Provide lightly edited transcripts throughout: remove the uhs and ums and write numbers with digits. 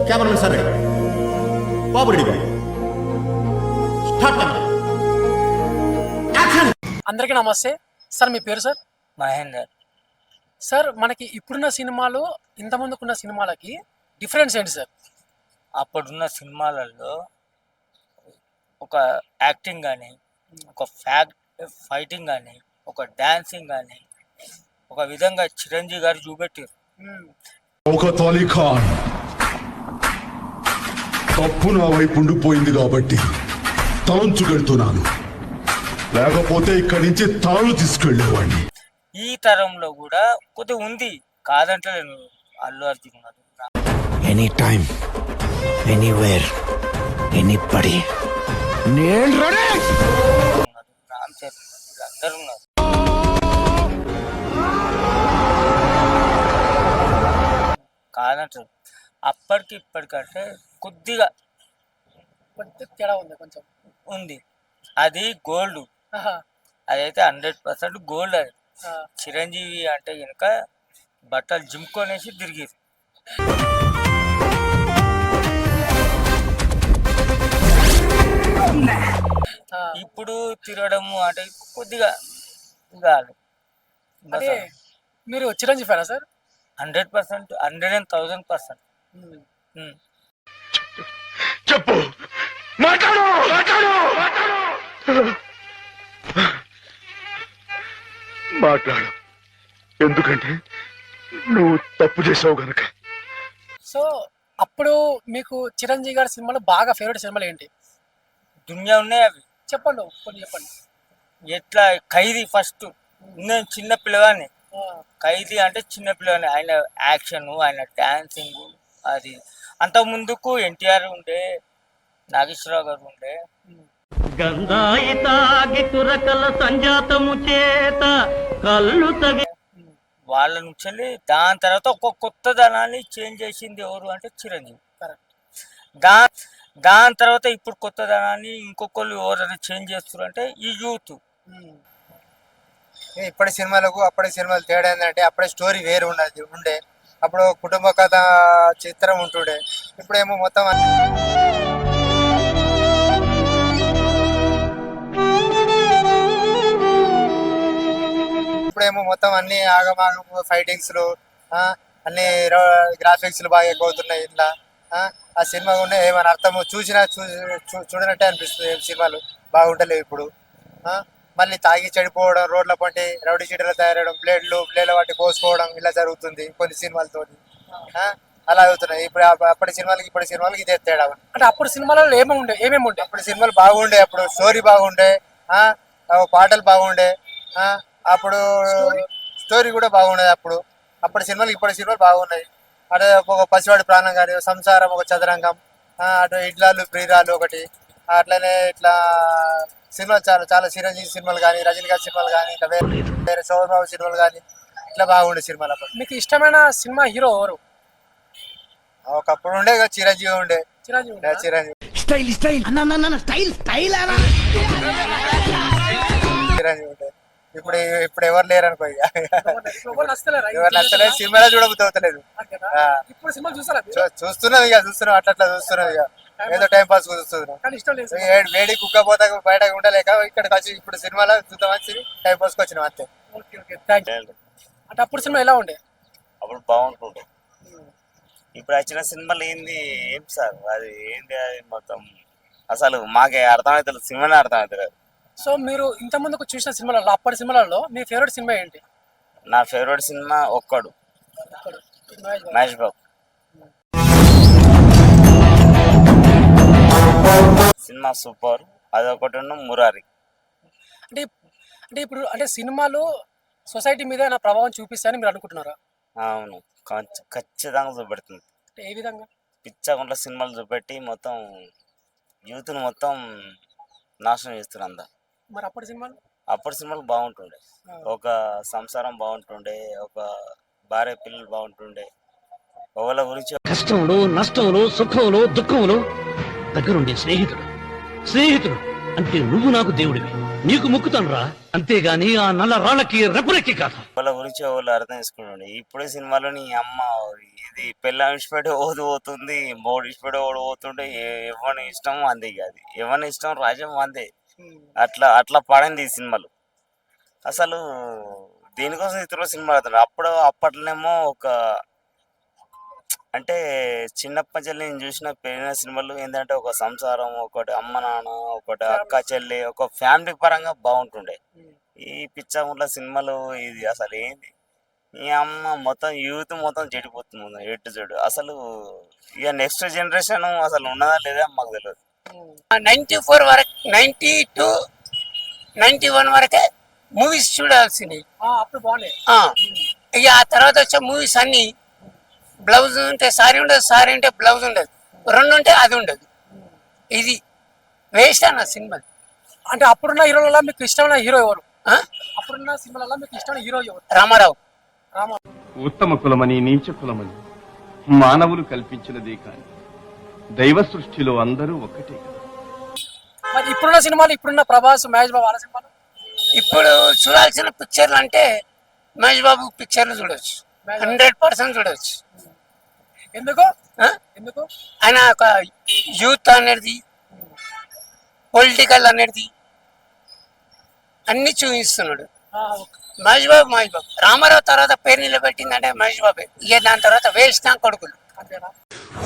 Cameramen sir ready, బాబు ready, start camera, action. అందరికీ నమస్తే sir. మీ పేరు సార్? మహేందర్. సార్, మనకి ఇప్పుడున్న సినిమాలు ఇంతకుముందుకున్న సినిమాలకి డిఫరెన్స్ ఏంటి సార్? అప్పుడున్న సినిమాలలో ఒక యాక్టింగ్ కానీ, ఒక ఫైటింగ్ కానీ, ఒక డాన్సింగ్ కానీ ఒక విధంగా చిరంజీవి గారు చూపెట్టారు. షౌకత్ అలీ ఖాన్ తప్పు నా వైపు ఉండిపోయింది కాబట్టి తలంచుకెళ్తున్నాను, లేకపోతే ఇక్కడి నుంచి తాను తీసుకెళ్లేవాడిని. ఈ తరంలో కూడా కొద్దిగా ఉంది, కాదంటలేను. అల్లు అర్జున్ గారు ఎనీ టైం ఎనీవేర్ ఎనీబడి నేను రెడీ. రామ్ చరణ్ అందరూ ఉన్నారు. కాదంటారు. అప్పటికి ఇప్పటికంటే కొద్దిగా తేడా ఉంది, కొంచెం ఉంది. అది గోల్డ్, అదైతే 100% గోల్డ్. అది చిరంజీవి అంటే కనుక బట్టలు జిమ్కొనేసి తిరిగిరు. ఇప్పుడు తిరగడము అంటే కొద్దిగా కాదు. అంటే మీరు చిరంజీవి ఫ్యానా సార్? 100%, 110,000%. చెప్పు, మాట్లాడు మాట్లాడు, ఎందుకంటే నువ్వు తప్పు చేసావు గనక. సో అప్పుడు మీకు చిరంజీవి గారి సినిమాలో బాగా ఫేవరెట్ సినిమాలు ఏంటి? దునియా ఉన్నాయి అవి. చెప్పండి, కొన్ని చెప్పండి. ఎట్లా ఖైదీ ఫస్ట్. నేను చిన్న పిల్లవాడిని. ఖైదీ అంటే చిన్న పిల్లవాడిని. ఆయన యాక్షన్, ఆయన డాన్సింగ్, అది అంత ముందుకు ఎన్టీఆర్ ఉండే, నాగేశ్వరరావు గారు ఉండే. గంధాయి తాగి తురకల సంజాతము చేత కళ్ళు తగి వాళ్ళ నుంచి దాని తర్వాత ఒక కొత్త ధనాన్ని చేంజ్ చేసింది ఎవరు అంటే చిరంజీవి. దాని తర్వాత ఇప్పుడు కొత్త ధనాన్ని ఇంకొకళ్ళు ఎవరైనా చేంజ్ చేస్తారు అంటే ఈ యూత్. ఇప్పటి సినిమాలకు అప్పటి సినిమాలు తేడా ఏంటంటే అప్పుడే స్టోరీ వేరు ఉండే. అప్పుడు కుటుంబ కథ చిత్రం ఉంటుండే. ఇప్పుడేమో మొత్తం అన్ని ఆగమాగం ఫైటింగ్స్లు, అన్ని గ్రాఫిక్స్లు బాగా ఎక్కువ అవుతున్నాయి. ఇట్లా ఆ సినిమా ఉండే ఏమైనా అర్థము చూడనట్టే అనిపిస్తుంది. సినిమాలు బాగుంటలేవు ఇప్పుడు. మళ్ళీ తాగి చెడిపోవడం, రోడ్ల పంటి రౌడీ షీటర్లు తయారవడం, బ్లేడ్ల వాటి కోసుకోవడం ఇలా జరుగుతుంది కొన్ని సినిమాలతో. అలా అవుతున్నాయి. ఇప్పుడు అప్పటి సినిమాలకి ఇప్పటి సినిమాలకి ఇదే తేడా. అంటే అప్పుడు సినిమాలలో ఏమేమి ఉండే? అప్పుడు సినిమాలు బాగుండే, అప్పుడు స్టోరీ బాగుండే, పాటలు బాగుండే, అప్పుడు స్టోరీ కూడా బాగుండేది. అప్పటి సినిమాలు ఇప్పటి సినిమాలు బాగున్నాయి. అదే ఒక పసివాడి ప్రాణం కానీ, సంసారం, ఒక చదరంగం, అటు ఇడ్లాలు ప్రియురాలు ఒకటి, అట్లనే ఇట్లా సినిమాలు చాలా చిరంజీవి సినిమాలు కానీ, రజనీకాంత్ సినిమాలు కానీ, ఇంకా వేరే శోభబాబు సినిమాలు కానీ ఇట్లా బాగుండే సినిమాలు. అప్పుడు మీకు ఇష్టమైన సినిమా హీరో ఎవరు? ఒకప్పుడు ఉండే చిరంజీవి ఉండే. చిరంజీవి ఉండే. ఇప్పుడు ఎవరు లేరు అనుకో. ఎవరు నచ్చలేదు, సినిమాలో చూడబుద్ధి అవుతలేదు. చూస్తున్నాం అట్లా చూస్తున్నాం. ఇక ఏదో టైం పాస్ చూస్తున్నాం. వేడి కుక్క పోతా బయట ఉండలేక ఇక్కడికి వచ్చి ఇప్పుడు సినిమాలో చూద్దామని టైం పాస్కి వచ్చినాం అంతే. అంటే అప్పుడు సినిమా ఎలా ఉండే? అప్పుడు బాగుంటుండే. ఇప్పుడు వచ్చిన సినిమాలు ఏం సార్, అది ఏంటి, అది మొత్తం అసలు మాకే అర్థమవుతుంది, సినిమానే అర్థమవుతుంది. సో మీరు ఇంత ముందుకు చూసిన సినిమాలలో, అప్పటి సినిమాలలో మీ ఫేవరెట్ సినిమా ఏంటి? నా ఫేవరెట్ సినిమా ఒక్కడు, మహేష్ బాబు సినిమా సూపర్. అదొకటి మురారి. అంటే ఇప్పుడు సినిమాలు సొసైటీ మీద నా ప్రభావం చూపిస్తాయని మీరు అనుకుంటున్నారా? అవును, ఖచ్చితంగా చూపెడుతుంది. ఏ విధంగా? పిచ్చగుంట్ల సినిమాలు చూపెట్టి మొత్తం యూత్ని మొత్తం నాశనం చేస్తున్నారు అంతా. మరి అప్పటి సినిమాలు బాగుంటుండే. ఒక సంసారం బాగుంటుండే, ఒక భార్య పిల్లలు బాగుంటుండే. ఒకళ్ళ గురించి కష్టంలో, నష్టంలో, సుఖంలో, దుఃఖంలో దగ్గరుండే స్నేహితుడు అంటే నువ్వు నాకు దేవుడివి, నీకు ముక్కుతాను రా, అంతేగాని ఆ నల్ల రాళ్ళకి రెప్పరెక్కి కాదు. ఒకళ్ళ గురించి ఒకళ్ళు అర్థం చేసుకుంటుండే. ఇప్పుడు సినిమాలో నీ అమ్మ ఇది పెళ్ళ ఇష్టపెట్టి ఓది పోతుంది, మూడు ఇష్టపెట్టి ఓడి పోతుంటే ఎవరి ఇష్టం అందే. ఇక అది ఎవరి ఇష్టం రాజ్యం అందే. అట్లా అట్లా పడింది ఈ సినిమాలు. అసలు దీనికోసం ఇతర సినిమా అవుతుంది. అప్పట్లోనేమో ఒక అంటే చిన్నప్పటి నుంచి నేను చూసిన పెరిగిన సినిమాలు ఏంటంటే ఒక సంసారం, ఒకటి అమ్మ నాన్న, ఒకటి అక్క చెల్లి, ఒక ఫ్యామిలీ పరంగా బాగుంటుండే. ఈ పిచ్చాముట్ల సినిమాలు ఇది అసలు ఏంది, ఈ అమ్మ మొత్తం యూత్ మొత్తం చెడిపోతుంది ఎటు చెడు. అసలు ఇక నెక్స్ట్ జనరేషన్ అసలు ఉన్నదా లేదా మాకు తెలియదు. 94 వరకు 92 91 వరకే మూవీస్ చూడాల్సింది. అప్పుడు బాగున్నాయి. ఇక ఆ తర్వాత వచ్చే మూవీస్ అన్ని బ్లౌజ్ ఉంటే సారీ ఉండదు, సారీ ఉంటే బ్లౌజ్ ఉండదు, రెండు ఉంటే అది ఉండదు. ఇది వేస్ట్ అన్న సినిమా. అంటే అప్పుడున్న హీరోలలో మీకు ఇష్టమైన హీరో ఎవరు? అప్పుడున్న సినిమాలలో మీకు ఇష్టమైన హీరో ఎవరు? రామారావు. ఉత్తమ కులమని నీచ కులమని మానవులు కల్పించినదే కాని దైవ సృష్టిలో అందరూ ఒక్కటే. మరి ఇప్పుడున్న సినిమాలు, ఇప్పుడున్న ప్రభాస్, మహేష్ బాబు వాళ్ళ సినిమాలు ఇప్పుడు చూడాల్సిన పిక్చర్లు అంటే మహేష్ బాబు పిక్చర్లు చూడవచ్చు, 100% చూడవచ్చు. ఎందుకు? ఎందుకు? ఆయన ఒక యూత్ అనేది, పొలిటికల్ అనేది అన్ని చూపిస్తున్నాడు. మహేష్ బాబు రామారావు తర్వాత పేరు నిలబెట్టిందంటే మహేష్ బాబే. ఇక దాని తర్వాత వేస్ట్ నా కొడుకులు.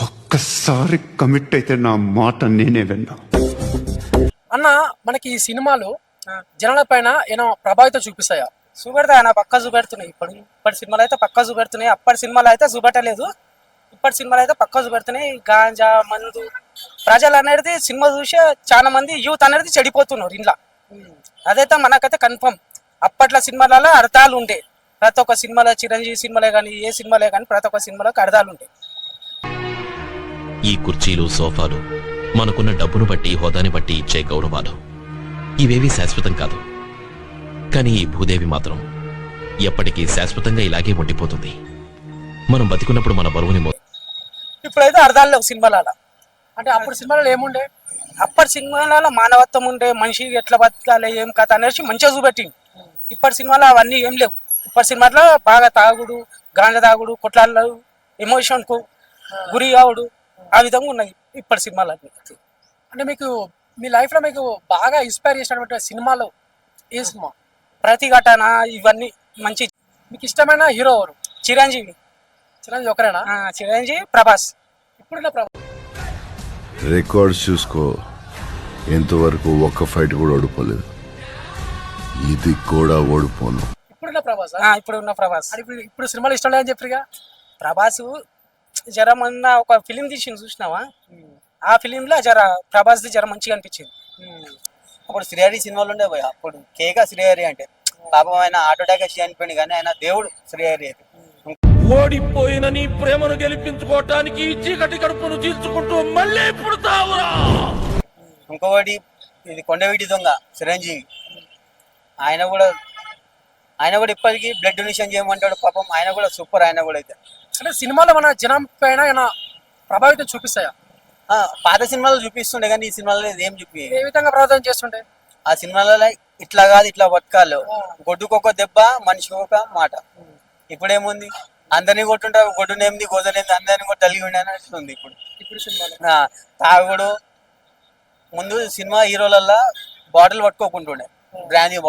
ఒక్కసారి కమిట్ అయితే నా మాట నేనే విన్నా. అన్న, మనకి ఈ సినిమాలు జనాల పైన ఏమైనా ప్రభావితం చూపిస్తాయా? చూపెడతాయి అన్న, పక్కా చూపెడుతున్నాయి. ఇప్పటి సినిమాలు అయితే పక్కా చూపెడుతున్నాయి. అప్పటి సినిమాలు అయితే చూపెట్టలేదు, ఇప్పటి సినిమాలు అయితే పక్కా చూపెడుతున్నాయి. గాంజా, మందు, ప్రజలు అనేది సినిమా చూసి చాలా మంది యూత్ అనేది చెడిపోతున్నారు ఇంట్లో. అదైతే మనకైతే కన్ఫర్మ్. అప్పట్లో సినిమాలలో అర్థాలు ఉండే, ప్రతి ఒక్క సినిమాలో, చిరంజీవి సినిమాలే కానీ ఏ సినిమాలే కానీ ప్రతి ఒక్క సినిమాలకు అర్థాలు ఉంటాయి. ఈ కుర్చీలు, సోఫాలు మనకున్న డబ్బును బట్టి, హోదాని బట్టి ఇచ్చే గౌరవాలు ఇవేవి శాశ్వతం కాదు. కానీ ఈ భూదేవి మాత్రం ఎప్పటికీ శాశ్వతంగా ఇలాగే ఉండిపోతుంది. మనం బతికున్నప్పుడు మన బరువుని ఇప్పుడైతే అర్థాలు లేవు సినిమాలలో. అంటే అప్పుడు సినిమాలలో ఏముండే? అప్పటి సినిమాలలో మానవత్వం ఉండే, మనిషి ఎట్లా బతకాలి, ఏం కథ అనేసి మంచిగా చూపెట్టింది. ఇప్పటి సినిమాలో అవన్నీ ఏం లేవు. ఇప్పటి సినిమాలో బాగా తాగుడు, గాంజా తాగుడు, కొట్లాడలు, ఎమోషన్కు గురి కావుడు, ఆ విధంగా ఉన్నాయి ఇప్పటి సినిమాలన్నీ. అంటే మీకు మీ లైఫ్లో మీకు బాగా ఇన్స్పైర్ చేసినటువంటి సినిమాలు ఏ సినిమా? ప్రతిఘటన, ఇవన్నీ మంచి. మీకు ఇష్టమైన హీరో ఎవరు? చిరంజీవి. చిరంజీవి ఒకరేనా? చిరంజీవి, ప్రభాస్. ఇప్పుడున్న ప్రభాస్ రికార్డ్స్ చూసుకో, ఎంతవరకు ఒక్క ఫైట్ కూడా ఓడిపోలేదు. ఇది కూడా ఓడిపోను. ఇప్పుడున్న ప్రభాస్ ఇప్పుడున్న ప్రభాస్. ఇప్పుడు సినిమాలు ఇష్టం లేదని చెప్పిగా. ప్రభాస్ జర మొన్న ఒక ఫిలిం తీసింది చూసినావా? ఆ ఫిలిం లో జర ప్రభాస్ జర మంచిగా అనిపించింది. అప్పుడు శ్రీహరి సినిమాలు ఉండే పోయి, అప్పుడు కేక శ్రీహరి అంటే పాపం ఆయన ఆటో అటాక్ వచ్చి చనిపోయింది, కానీ ఆయన దేవుడు శ్రీహరి అయితే. ఓడిపోయిన నీ ప్రేమను గెలిపించుకోవటానికి చీకటి కడుపును చీల్చుకుంటూ మళ్ళీ పుడతావురా. ఇంకొకటి ఇది కొండవీటి దొంగ చిరంజీవి, ఆయన కూడా ఇప్పటికీ బ్లడ్ డొనేషన్ చేయమంటాడు పాపం. ఆయన కూడా సూపర్. ఆయన కూడా అయితే అంటే సినిమాలో మన జనం పైన ఏమైనా ప్రభావితం చూపిస్తాయా? పాత సినిమాలో చూపిస్తుండే, కానీ ఈ సినిమాలో ఏం చూపి. ఏ విధంగా ప్రభావితం చేస్తుండే? ఆ సినిమాలలో ఇట్లా కాదు ఇట్లా బతకాలి, గొడ్డుకొక దెబ్బ మనిషికి ఒక మాట. ఇప్పుడేముంది, అందరినీ కొట్టుంటారు, గొడ్డునేమిది గోదనేది అందరినీ కూడా తల్లి ఉండేది ఇప్పుడు సినిమాలో. తాగుడు, ముందు సినిమా హీరోలల్లో బాటిల్ పట్టుకోకుంటుండే, బ్రాందీ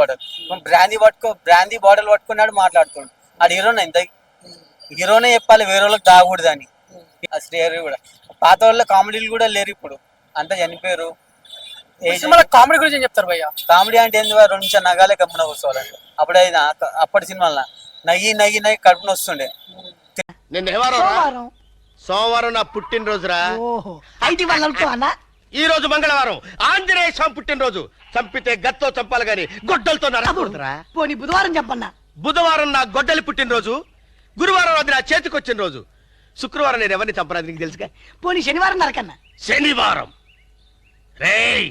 బాటిల్ పట్టుకున్నాడు మాట్లాడుతుండు. ఆడు హీరోనే, ఇంత హీరోనే చెప్పాలి, వేరే వాళ్ళకి తాగకూడదు అని. శ్రీహరి కూడా పాత వాళ్ళ కామెడీలు కూడా లేరు ఇప్పుడు, అంతా చనిపోయారు. కామెడీ గురించి ఏం చెప్తారు భయ్య? కామెడీ అంటే ఏంది, 2 నిమిషాలు నగాలే గమ్మున కూర్చోవాలంటే. అప్పటి సినిమాల నగి కడుపున వస్తుండే. సోమవారం నా పుట్టినరోజురా. ఈ రోజు మంగళవారం ఆంజనేయ స్వామి పుట్టినరోజు. చంపితే గత్తో చంపాలి గాని గొడ్డలతో నరకూడదురా. పోనీ బుధవారం చెప్పన్నా. బుధవారం నా గొడ్డలి పుట్టినరోజు, గురువారం అది నా చేతికొచ్చిన రోజు, శుక్రవారం నేను ఎవరిని చంపరాదు నీకు తెలుసుగా. పోనీ శనివారం నరకన్నా. శనివారం రేయ్,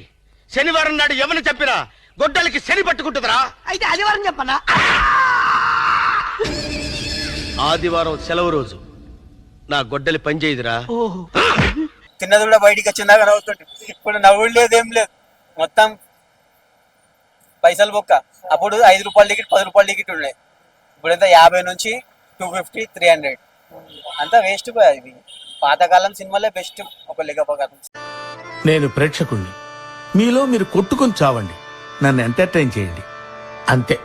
శనివారం నాడు ఎవరిని చంపినా గొడ్డలికి శని పట్టుకుంటుందిరా. అయితే ఆదివారం చెప్పన్నా. ఆదివారం సెలవు రోజు, నా గొడ్డలి పనిచేయదురా. తిన్నది కూడా బయటికి వచ్చిందాక నవ్వుతుంటే, ఇప్పుడు నవ్వుడు లేదు, ఏం లేదు, మొత్తం పైసలు బొక్క. అప్పుడు 5 రూపాయల టికెట్ 10 రూపాయల టికెట్ ఉండే, ఇప్పుడు ఎంత 50 నుంచి 250 300. అంతా వేస్ట్ ఇది. పాతకాలం సినిమాలే బెస్ట్ ఒక లెక్క ప్రకారం. నేను ప్రేక్షకుణ్ణి, మీలో మీరు కొట్టుకొని చావండి, నన్ను ఎంటర్టైన్ చేయండి, అంతే.